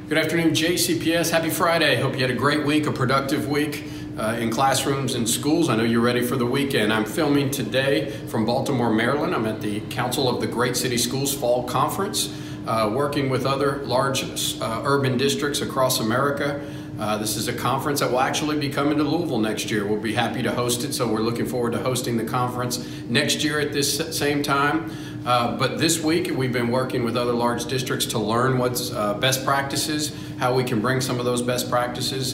Good afternoon, JCPS. Happy Friday. Hope you had a great week, a productive week in classrooms and schools. I know you're ready for the weekend. I'm filming today from Baltimore, Maryland. I'm at the Council of the Great City Schools Fall Conference, working with other large urban districts across America. This is a conference that will actually be coming to Louisville next year. We'll be happy to host it, so we're looking forward to hosting the conference next year at this same time. But this week we've been working with other large districts to learn what's best practices, how we can bring some of those best practices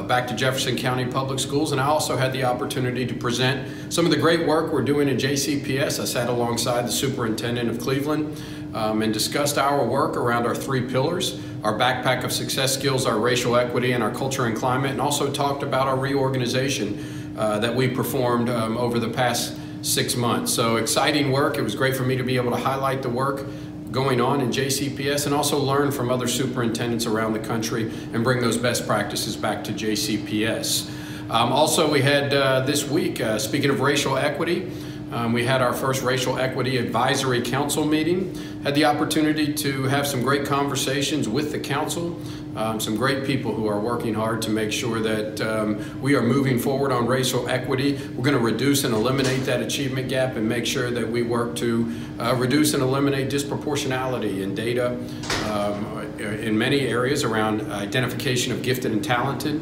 back to Jefferson County Public Schools. And I also had the opportunity to present some of the great work we're doing in JCPS. I sat alongside the Superintendent of Cleveland and discussed our work around our 3 pillars, our backpack of success skills, our racial equity, and our culture and climate, and also talked about our reorganization that we performed over the past 6 months. So exciting work. It was great for me to be able to highlight the work going on in JCPS and also learn from other superintendents around the country and bring those best practices back to JCPS. Also, we had this week, speaking of racial equity, we had our first Racial Equity Advisory Council meeting. Had the opportunity to have some great conversations with the council, some great people who are working hard to make sure that we are moving forward on racial equity. We're going to reduce and eliminate that achievement gap and make sure that we work to reduce and eliminate disproportionality in data in many areas around identification of gifted and talented,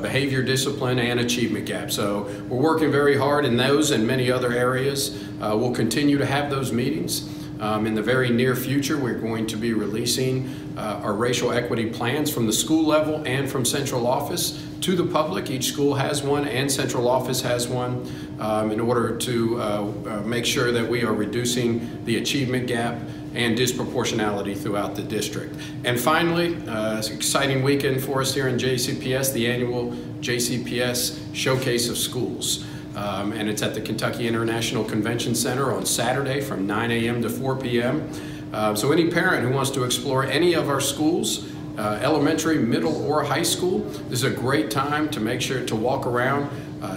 behavior discipline, and achievement gap. So we're working very hard in those and many other areas. We'll continue to have those meetings. In the very near future, we're going to be releasing our racial equity plans from the school level and from central office to the public. Each school has one and central office has one in order to make sure that we are reducing the achievement gap and disproportionality throughout the district. And finally, it's an exciting weekend for us here in JCPS, the annual JCPS Showcase of Schools. And it's at the Kentucky International Convention Center on Saturday from 9 a.m. to 4 p.m. So any parent who wants to explore any of our schools, elementary, middle, or high school, this is a great time to make sure to walk around,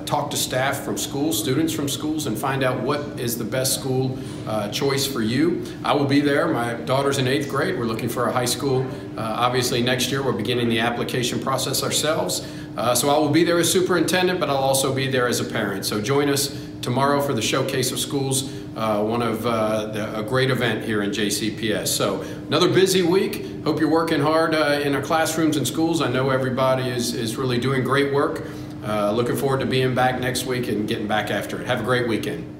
talk to staff from schools, students from schools, and find out what is the best school choice for you. I will be there. My daughter's in 8th grade. We're looking for a high school. Obviously next year we're beginning the application process ourselves. So I will be there as superintendent, but I'll also be there as a parent. So join us tomorrow for the Showcase of Schools, a great event here in JCPS. So another busy week. Hope you're working hard in our classrooms and schools. I know everybody is really doing great work. Looking forward to being back next week and getting back after it. Have a great weekend.